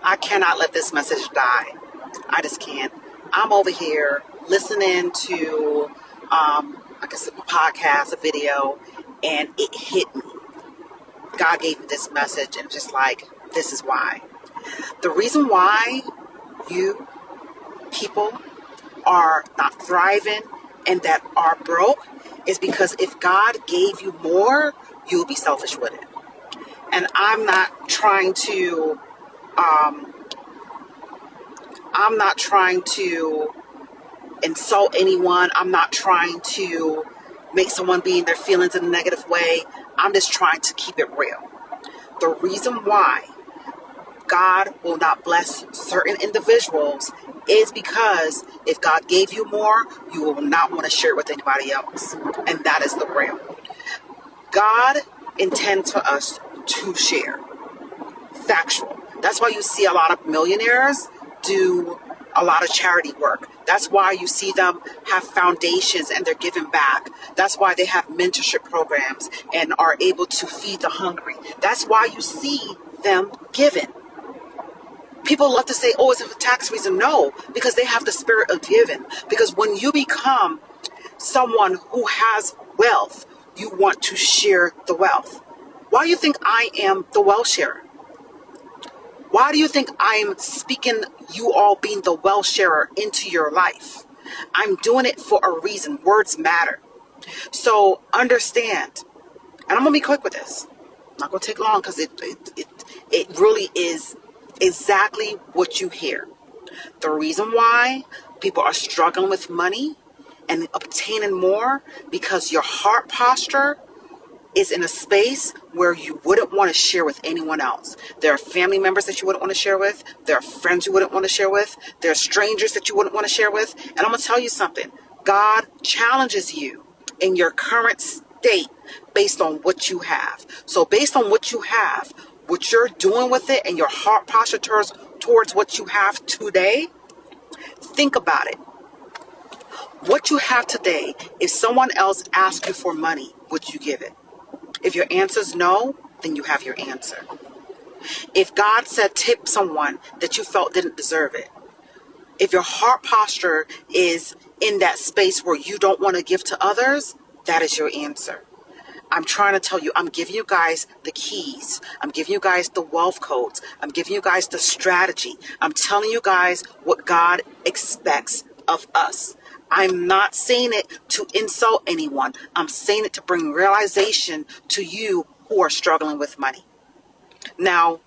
I cannot let this message die. I just can't. I'm over here listening to, I guess, a podcast, a video, and it hit me. God gave me this message, and just like, this is why. The reason why you people are not thriving and that are broke is because if God gave you more, you'll be selfish with it. And I'm not trying to insult anyone. I'm not trying to make someone be in their feelings in a negative way. I'm just trying to keep it real. The reason why God will not bless certain individuals is because if God gave you more, you will not want to share it with anybody else. And that is the real. God intends for us to share. Factual. That's why you see a lot of millionaires do a lot of charity work. That's why you see them have foundations and they're giving back. That's why they have mentorship programs and are able to feed the hungry. That's why you see them giving. People love to say, oh, is it for tax reason? No, because they have the spirit of giving. Because when you become someone who has wealth, you want to share the wealth. Why do you think I am the wealth sharer? Why do you think I'm speaking you all being the wealth sharer into your life? I'm doing it for a reason. Words matter. So understand, and I'm going to be quick with this. I'm not going to take long because it really is exactly what you hear. The reason why people are struggling with money and obtaining more because your heart posture is in a space where you wouldn't want to share with anyone else. There are family members that you wouldn't want to share with. There are friends you wouldn't want to share with. There are strangers that you wouldn't want to share with. And I'm going to tell you something. God challenges you in your current state based on what you have. So based on what you have, what you're doing with it and your heart posture towards what you have today, think about it. What you have today, if someone else asks you for money, would you give it? If your answer is no, then you have your answer. If God said tip someone that you felt didn't deserve it, if your heart posture is in that space where you don't want to give to others, that is your answer. I'm trying to tell you, I'm giving you guys the keys. I'm giving you guys the wealth codes. I'm giving you guys the strategy. I'm telling you guys what God expects of us. I'm not saying it to insult anyone. I'm saying it to bring realization to you who are struggling with money. Now,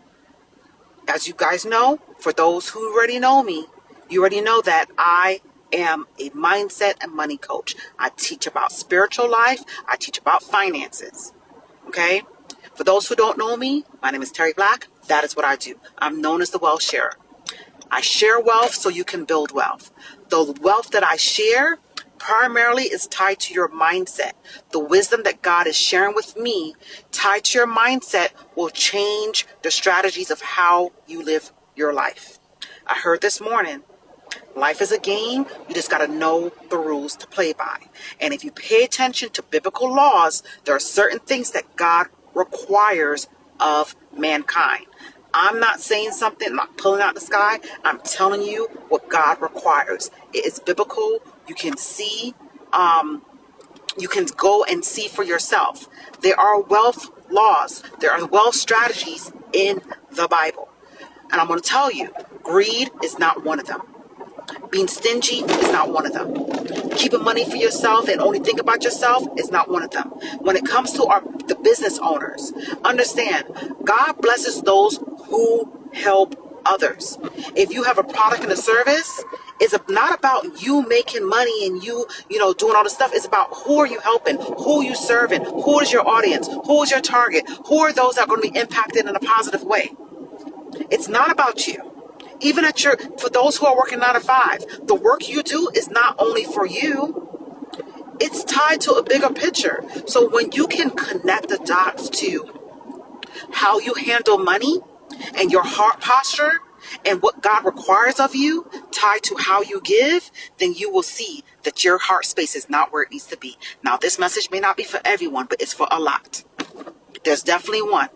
as you guys know, for those who already know me, you already know that I am a mindset and money coach. I teach about spiritual life. I teach about finances. Okay? For those who don't know me, my name is Terry Black. That is what I do. I'm known as the wealth sharer. I share wealth so you can build wealth. The wealth that I share primarily is tied to your mindset. The wisdom that God is sharing with me, tied to your mindset, will change the strategies of how you live your life. I heard this morning, life is a game. You just got to know the rules to play by. And if you pay attention to biblical laws, there are certain things that God requires of mankind. I'm not saying something, I'm not pulling out the sky. I'm telling you what God requires. It is biblical. You can see, you can go and see for yourself. There are wealth laws. There are wealth strategies in the Bible. And I'm going to tell you, greed is not one of them. Being stingy is not one of them. Keeping money for yourself and only think about yourself is not one of them. When it comes to the business owners, understand, God blesses those who help others. If you have a product and a service, it's not about you making money and you doing all this stuff. It's about who are you helping, who are you serving, who is your audience, who is your target, who are those that are going to be impacted in a positive way. It's not about you. Even for those who are working 9 to 5, the work you do is not only for you, it's tied to a bigger picture. So when you can connect the dots to how you handle money and your heart posture and what God requires of you tied to how you give, then you will see that your heart space is not where it needs to be. Now, this message may not be for everyone, but it's for a lot. There's definitely one.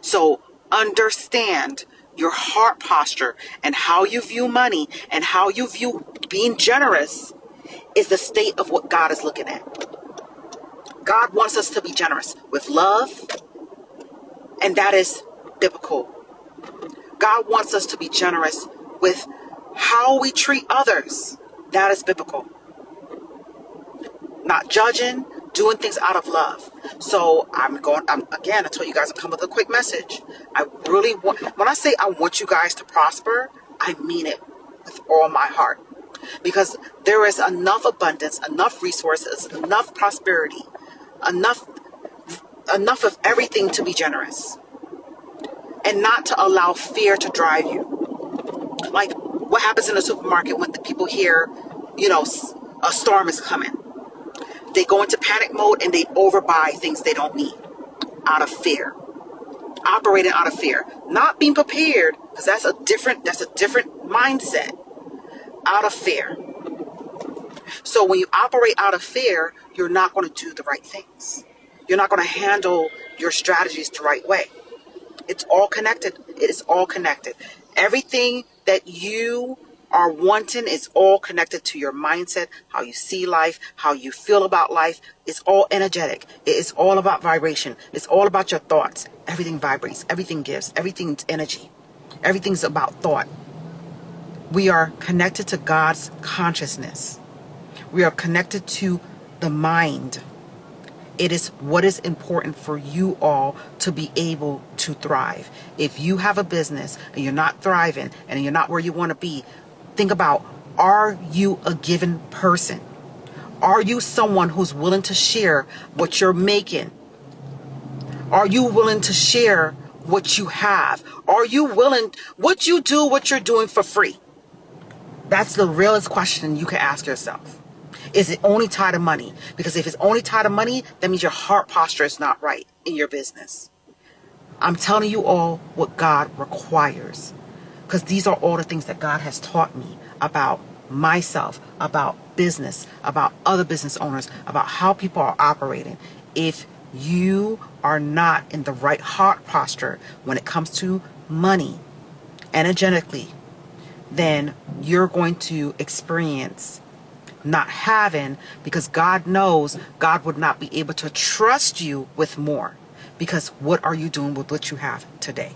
So understand Your heart posture and how you view money and how you view being generous is the state of what God is looking at. God wants us to be generous with love, and that is biblical. God wants us to be generous with how we treat others. That is biblical. Not judging, doing things out of love. So again, I told you guys to come with a quick message. I really want, when I say I want you guys to prosper, I mean it with all my heart. Because there is enough abundance, enough resources, enough prosperity, enough of everything to be generous. And not to allow fear to drive you. Like what happens in the supermarket when the people hear, a storm is coming. They go into panic mode and they overbuy things they don't need out of fear. Operating out of fear. Not being prepared, because that's a different mindset. Out of fear. So when you operate out of fear, you're not going to do the right things. You're not going to handle your strategies the right way. It's all connected. It is all connected. Everything that you are wanting is all connected to your mindset, how you see life, how you feel about life. It's all energetic. It is all about vibration. It's all about your thoughts. Everything vibrates. Everything gives. Everything's energy. Everything's about thought. We are connected to God's consciousness. We are connected to the mind. It is what is important for you all to be able to thrive. If you have a business and you're not thriving and you're not where you want to be, think about, are you a given person? Are you someone who's willing to share what you're making? Are you willing to share what you have? Are you willing, would you do what you're doing for free? That's the realest question you can ask yourself. Is it only tied to money? Because if it's only tied to money, that means your heart posture is not right in your business. I'm telling you all what God requires. Because these are all the things that God has taught me about myself, about business, about other business owners, about how people are operating. If you are not in the right heart posture when it comes to money, energetically, then you're going to experience not having, because God knows God would not be able to trust you with more. Because what are you doing with what you have today?